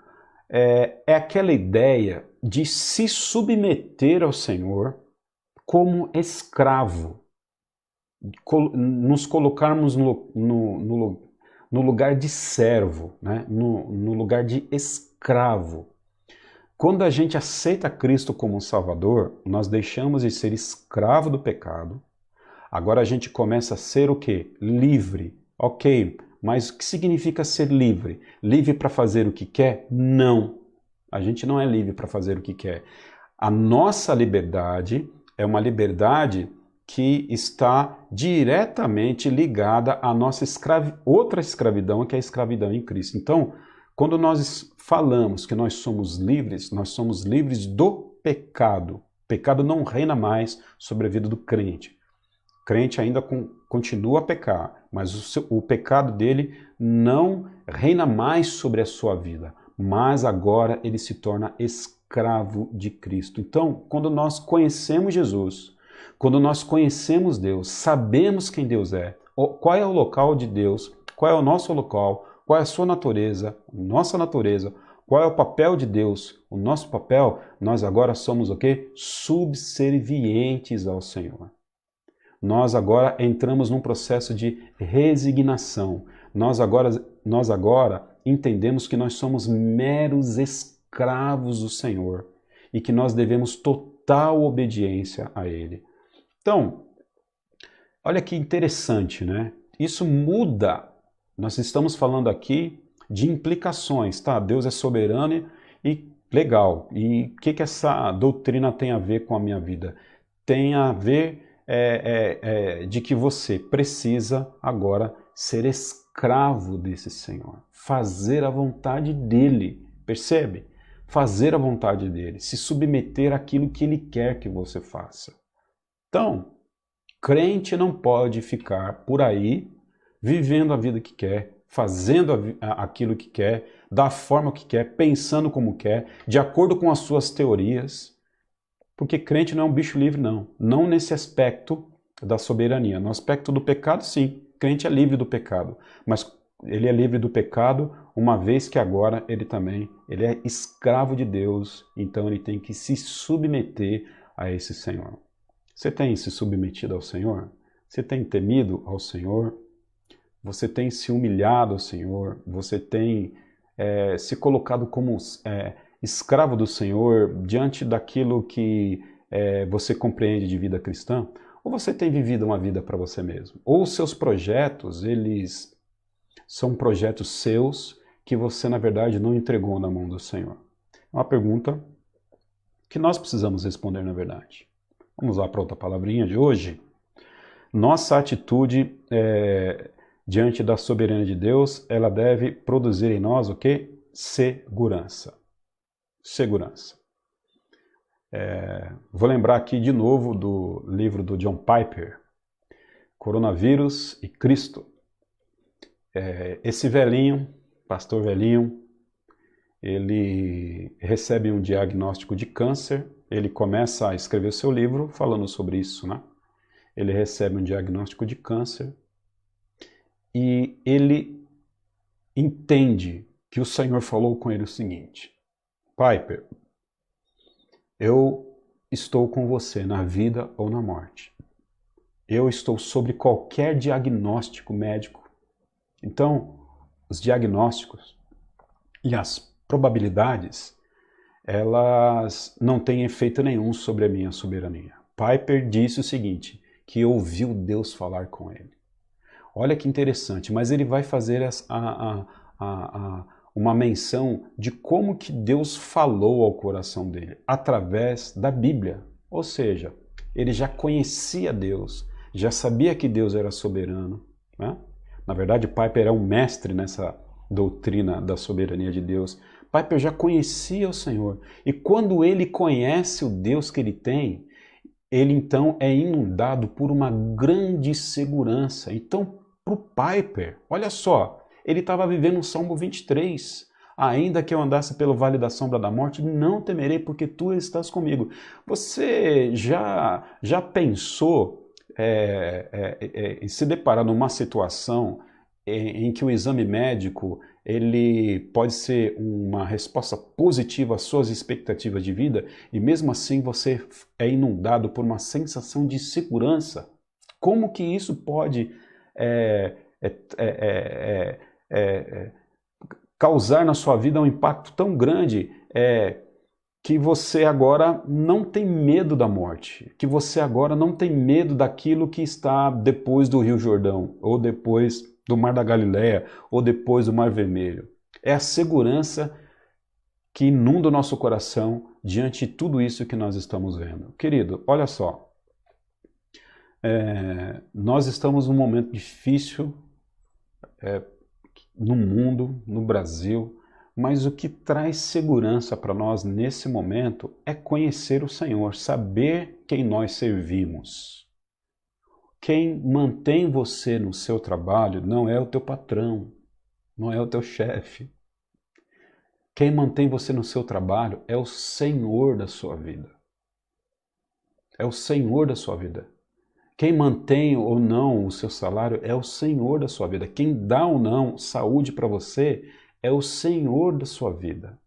É aquela ideia de se submeter ao Senhor como escravo. Nos colocarmos no lugar de servo, né? no lugar de escravo. Quando a gente aceita Cristo como um Salvador, nós deixamos de ser escravo do pecado. Agora a gente começa a ser o quê? Livre. Ok, mas o que significa ser livre? Livre para fazer o que quer? Não. A gente não é livre para fazer o que quer. A nossa liberdade é uma liberdade que está diretamente ligada à nossa outra escravidão, que é a escravidão em Cristo. Então, quando nós falamos que nós somos livres do pecado. O pecado não reina mais sobre a vida do crente. O crente ainda continua a pecar, mas o pecado dele não reina mais sobre a sua vida, mas agora ele se torna escravo de Cristo. Então, quando nós conhecemos Jesus, quando nós conhecemos Deus, sabemos quem Deus é, qual é o local de Deus, qual é o nosso local, qual é a sua natureza, nossa natureza, qual é o papel de Deus, o nosso papel, nós agora somos o quê? Subservientes ao Senhor. Nós agora entramos num processo de resignação. Nós agora entendemos que nós somos meros escravos do Senhor e que nós devemos total obediência a Ele. Então, olha que interessante, né? Isso muda. Nós estamos falando aqui de implicações, tá? Deus é soberano e legal. E o que essa doutrina tem a ver com a minha vida? Tem a ver de que você precisa agora ser escravo desse Senhor, fazer a vontade dele, percebe? Fazer a vontade dele, se submeter àquilo que ele quer que você faça. Então, crente não pode ficar por aí vivendo a vida que quer, fazendo aquilo que quer, da forma que quer, pensando como quer, de acordo com as suas teorias. Porque crente não é um bicho livre, não. Não nesse aspecto da soberania. No aspecto do pecado, sim. Crente é livre do pecado. Mas ele é livre do pecado, uma vez que agora ele é escravo de Deus. Então ele tem que se submeter a esse Senhor. Você tem se submetido ao Senhor? Você tem temido ao Senhor? Você tem se humilhado ao Senhor? Você tem se colocado como escravo do Senhor diante daquilo que você compreende de vida cristã? Ou você tem vivido uma vida para você mesmo? Ou os seus projetos, eles são projetos seus que você, na verdade, não entregou na mão do Senhor? É uma pergunta que nós precisamos responder, na verdade. Vamos lá para outra palavrinha de hoje. Nossa atitude diante da soberania de Deus, ela deve produzir em nós o quê? Segurança. Segurança. Vou lembrar aqui de novo do livro do John Piper, Coronavírus e Cristo. Esse velhinho, pastor velhinho, ele recebe um diagnóstico de câncer, ele começa a escrever o seu livro falando sobre isso, né? Ele recebe um diagnóstico de câncer e ele entende que o Senhor falou com ele o seguinte: Piper, eu estou com você na vida ou na morte. Eu estou sobre qualquer diagnóstico médico. Então, os diagnósticos e as probabilidades, elas não têm efeito nenhum sobre a minha soberania. Piper disse o seguinte, que ouviu Deus falar com ele. Olha que interessante, mas ele vai fazer uma menção de como que Deus falou ao coração dele, através da Bíblia. Ou seja, ele já conhecia Deus, já sabia que Deus era soberano, né? Na verdade, Piper é um mestre nessa doutrina da soberania de Deus. Piper já conhecia o Senhor. E quando ele conhece o Deus que ele tem, ele então é inundado por uma grande segurança. Então, para o Piper, olha só, ele estava vivendo o Salmo 23. Ainda que eu andasse pelo vale da sombra da morte, não temerei, porque tu estás comigo. Você já pensou em se deparar numa situação em que o exame médico ele pode ser uma resposta positiva às suas expectativas de vida e mesmo assim você é inundado por uma sensação de segurança? Como que isso pode causar na sua vida um impacto tão grande que você agora não tem medo da morte, que você agora não tem medo daquilo que está depois do Rio Jordão, ou depois do Mar da Galileia, ou depois do Mar Vermelho. É a segurança que inunda o nosso coração diante de tudo isso que nós estamos vendo. Querido, olha só, Nós estamos num momento difícil no mundo, no Brasil, mas o que traz segurança para nós nesse momento é conhecer o Senhor, saber quem nós servimos. Quem mantém você no seu trabalho não é o teu patrão, não é o teu chefe. Quem mantém você no seu trabalho é o Senhor da sua vida. É o Senhor da sua vida. Quem mantém ou não o seu salário é o Senhor da sua vida. Quem dá ou não saúde para você é o Senhor da sua vida.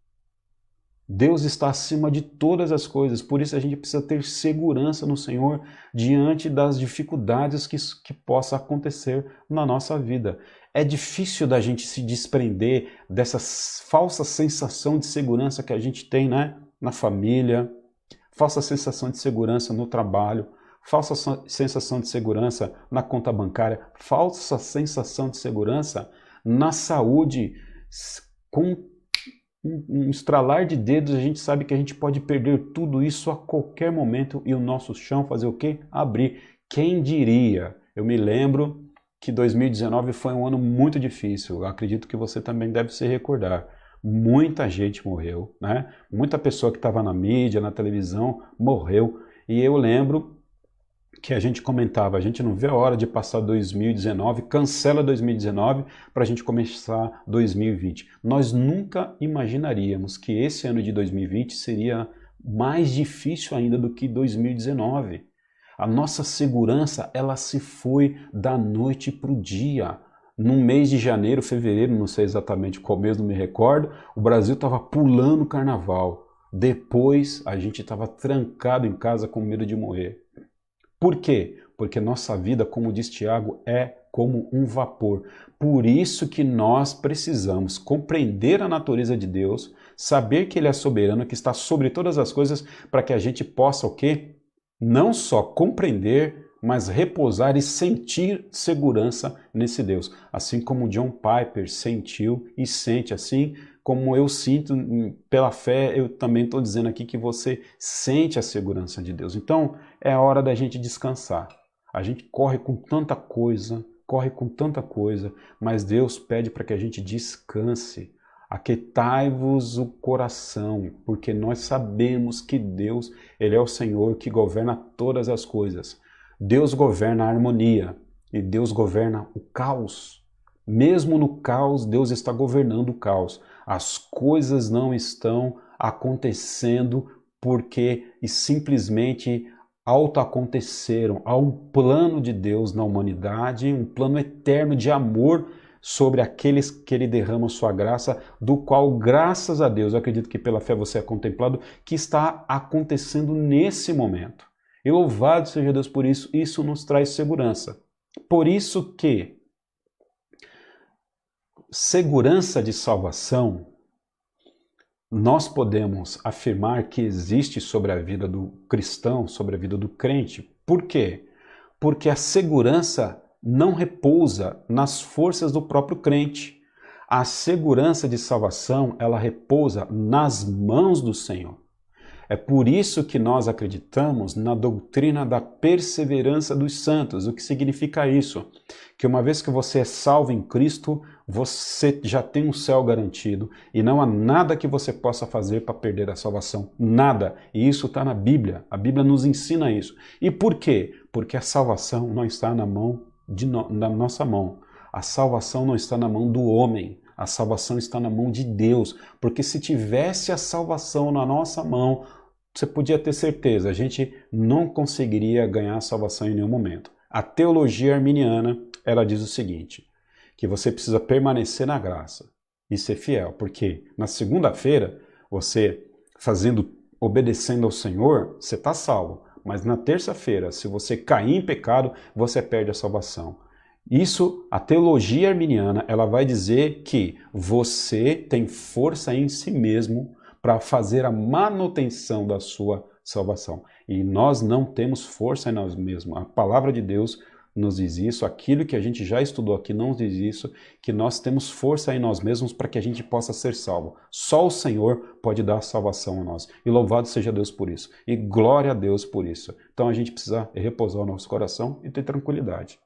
Deus está acima de todas as coisas, por isso a gente precisa ter segurança no Senhor diante das dificuldades que possa acontecer na nossa vida. É difícil da gente se desprender dessa falsa sensação de segurança que a gente tem, né? Na família, falsa sensação de segurança no trabalho, falsa sensação de segurança na conta bancária, falsa sensação de segurança na saúde. Com um estralar de dedos, a gente sabe que a gente pode perder tudo isso a qualquer momento e o nosso chão fazer o quê? Abrir. Quem diria? Eu me lembro que 2019 foi um ano muito difícil. Eu acredito que você também deve se recordar. Muita gente morreu, né? Muita pessoa que estava na mídia, na televisão, morreu. E eu lembro que a gente comentava, a gente não vê a hora de passar 2019, cancela 2019 para a gente começar 2020. Nós nunca imaginaríamos que esse ano de 2020 seria mais difícil ainda do que 2019. A nossa segurança, ela se foi da noite para o dia. No mês de janeiro, fevereiro, não sei exatamente qual mês, não me recordo, o Brasil estava pulando o carnaval. Depois, a gente estava trancado em casa com medo de morrer. Por quê? Porque nossa vida, como diz Tiago, é como um vapor. Por isso que nós precisamos compreender a natureza de Deus, saber que Ele é soberano, que está sobre todas as coisas, para que a gente possa o quê? Não só compreender, mas repousar e sentir segurança nesse Deus. Assim como John Piper sentiu e sente, assim como eu sinto pela fé, eu também estou dizendo aqui que você sente a segurança de Deus. Então, é a hora da gente descansar. A gente corre com tanta coisa, mas Deus pede para que a gente descanse. Aquietai-vos o coração, porque nós sabemos que Deus, Ele é o Senhor que governa todas as coisas. Deus governa a harmonia e Deus governa o caos. Mesmo no caos, Deus está governando o caos. As coisas não estão acontecendo porque simplesmente auto-aconteceram. Há um plano de Deus na humanidade, um plano eterno de amor sobre aqueles que Ele derrama sua graça, do qual, graças a Deus, eu acredito que pela fé você é contemplado, que está acontecendo nesse momento. E louvado seja Deus por isso, isso nos traz segurança. Por isso que segurança de salvação, nós podemos afirmar que existe sobre a vida do cristão, sobre a vida do crente. Por quê? Porque a segurança não repousa nas forças do próprio crente. A segurança de salvação, ela repousa nas mãos do Senhor. É por isso que nós acreditamos na doutrina da perseverança dos santos. O que significa isso? Que uma vez que você é salvo em Cristo, você já tem um céu garantido e não há nada que você possa fazer para perder a salvação. Nada. E isso está na Bíblia. A Bíblia nos ensina isso. E por quê? Porque a salvação não está na nossa mão. A salvação não está na mão do homem. A salvação está na mão de Deus, porque se tivesse a salvação na nossa mão, você podia ter certeza, a gente não conseguiria ganhar a salvação em nenhum momento. A teologia arminiana, ela diz o seguinte, que você precisa permanecer na graça e ser fiel, porque na segunda-feira, você obedecendo ao Senhor, você está salvo, mas na terça-feira, se você cair em pecado, você perde a salvação. Isso, a teologia arminiana, ela vai dizer que você tem força em si mesmo para fazer a manutenção da sua salvação. E nós não temos força em nós mesmos. A palavra de Deus nos diz isso, aquilo que a gente já estudou aqui não diz isso, que nós temos força em nós mesmos para que a gente possa ser salvo. Só o Senhor pode dar salvação a nós. E louvado seja Deus por isso. E glória a Deus por isso. Então a gente precisa repousar o nosso coração e ter tranquilidade.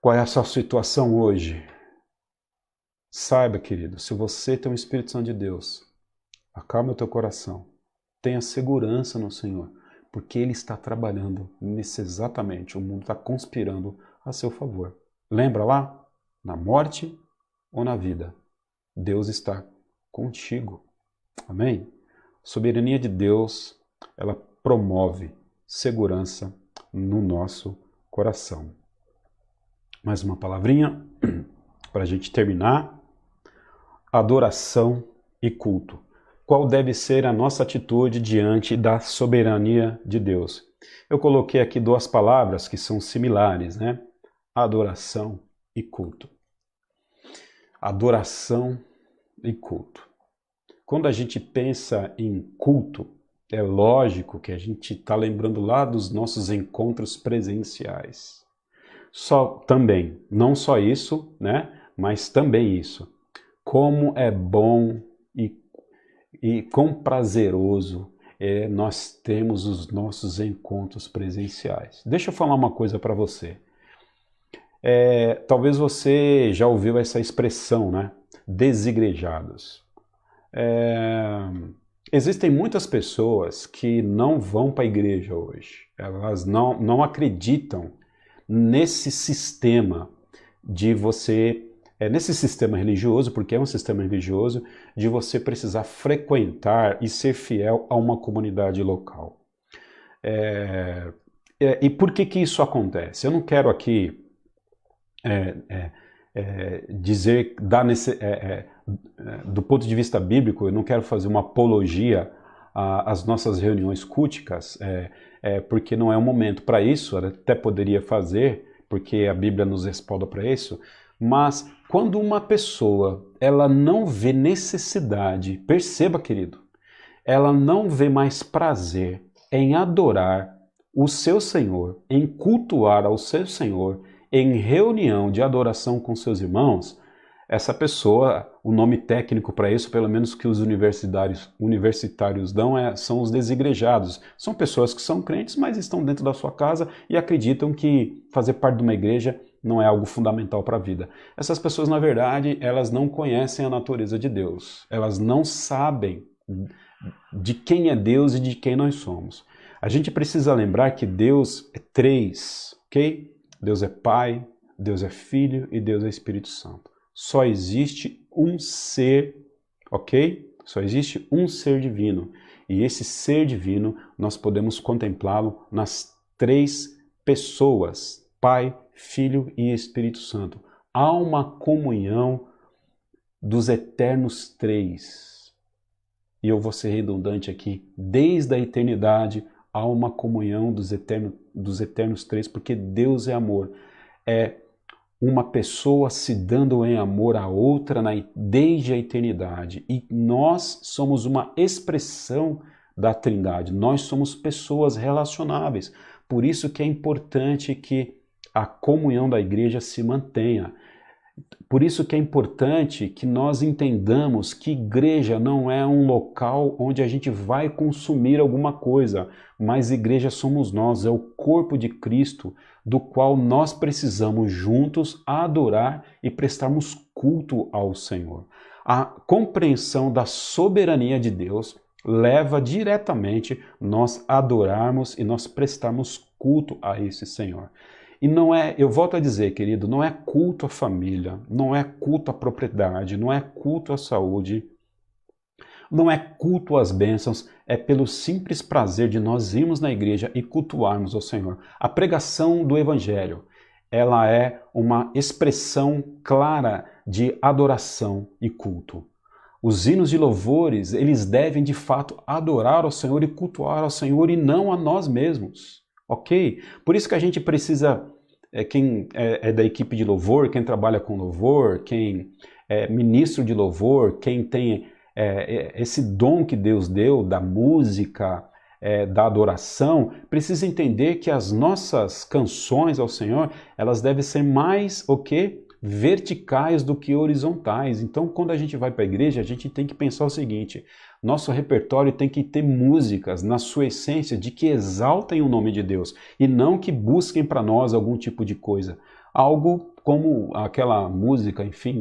Qual é a sua situação hoje? Saiba, querido, se você tem o Espírito Santo de Deus, acalme o teu coração. Tenha segurança no Senhor, porque Ele está trabalhando nisso exatamente. O mundo está conspirando a seu favor. Lembra lá? Na morte ou na vida, Deus está contigo. Amém? A soberania de Deus, ela promove segurança no nosso coração. Mais uma palavrinha para a gente terminar. Adoração e culto. Qual deve ser a nossa atitude diante da soberania de Deus? Eu coloquei aqui duas palavras que são similares, né? Adoração e culto. Adoração e culto. Quando a gente pensa em culto, é lógico que a gente está lembrando lá dos nossos encontros presenciais. Não só isso, né? Mas também isso. Como é bom e quão prazeroso nós temos os nossos encontros presenciais. Deixa eu falar uma coisa para você. Talvez você já ouviu essa expressão, né? Desigrejados. Existem muitas pessoas que não vão para a igreja hoje. Elas não acreditam nesse sistema de você... nesse sistema religioso, porque é um sistema religioso, de você precisar frequentar e ser fiel a uma comunidade local. E por que isso acontece? Eu não quero aqui dizer, do ponto de vista bíblico, eu não quero fazer uma apologia às nossas reuniões culticas, porque não é o momento para isso, eu até poderia fazer, porque a Bíblia nos respalda para isso, mas quando uma pessoa ela não vê necessidade, perceba, querido, ela não vê mais prazer em adorar o seu Senhor, em cultuar ao seu Senhor, em reunião de adoração com seus irmãos, essa pessoa, o nome técnico para isso, pelo menos que os universitários dão, são os desigrejados. São pessoas que são crentes, mas estão dentro da sua casa e acreditam que fazer parte de uma igreja não é algo fundamental para a vida. Essas pessoas, na verdade, elas não conhecem a natureza de Deus. Elas não sabem de quem é Deus e de quem nós somos. A gente precisa lembrar que Deus é três, ok? Deus é Pai, Deus é Filho e Deus é Espírito Santo. Só existe um ser, ok? Só existe um ser divino. E esse ser divino, nós podemos contemplá-lo nas três pessoas, Pai, Filho e Espírito Santo. Há uma comunhão dos eternos três. E eu vou ser redundante aqui. Desde a eternidade há uma comunhão dos eternos três, porque Deus é amor. É uma pessoa se dando em amor à outra desde a eternidade. E nós somos uma expressão da Trindade. Nós somos pessoas relacionáveis. Por isso que é importante que a comunhão da igreja se mantenha. Por isso que é importante que nós entendamos que igreja não é um local onde a gente vai consumir alguma coisa, mas igreja somos nós, é o corpo de Cristo, do qual nós precisamos juntos adorar e prestarmos culto ao Senhor. A compreensão da soberania de Deus leva diretamente nós adorarmos e nós prestarmos culto a esse Senhor. E não é, eu volto a dizer, querido, não é culto à família, não é culto à propriedade, não é culto à saúde, não é culto às bênçãos, é pelo simples prazer de nós irmos na igreja e cultuarmos ao Senhor. A pregação do Evangelho, ela é uma expressão clara de adoração e culto. Os hinos de louvores, eles devem de fato adorar ao Senhor e cultuar ao Senhor e não a nós mesmos. Ok? Por isso que a gente precisa, quem é da equipe de louvor, quem trabalha com louvor, quem é ministro de louvor, quem tem esse dom que Deus deu da música, da adoração, precisa entender que as nossas canções ao Senhor, elas devem ser mais o quê? Verticais do que horizontais. Então, quando a gente vai para a igreja, a gente tem que pensar o seguinte: nosso repertório tem que ter músicas na sua essência de que exaltem o nome de Deus e não que busquem para nós algum tipo de coisa. Algo como aquela música, enfim,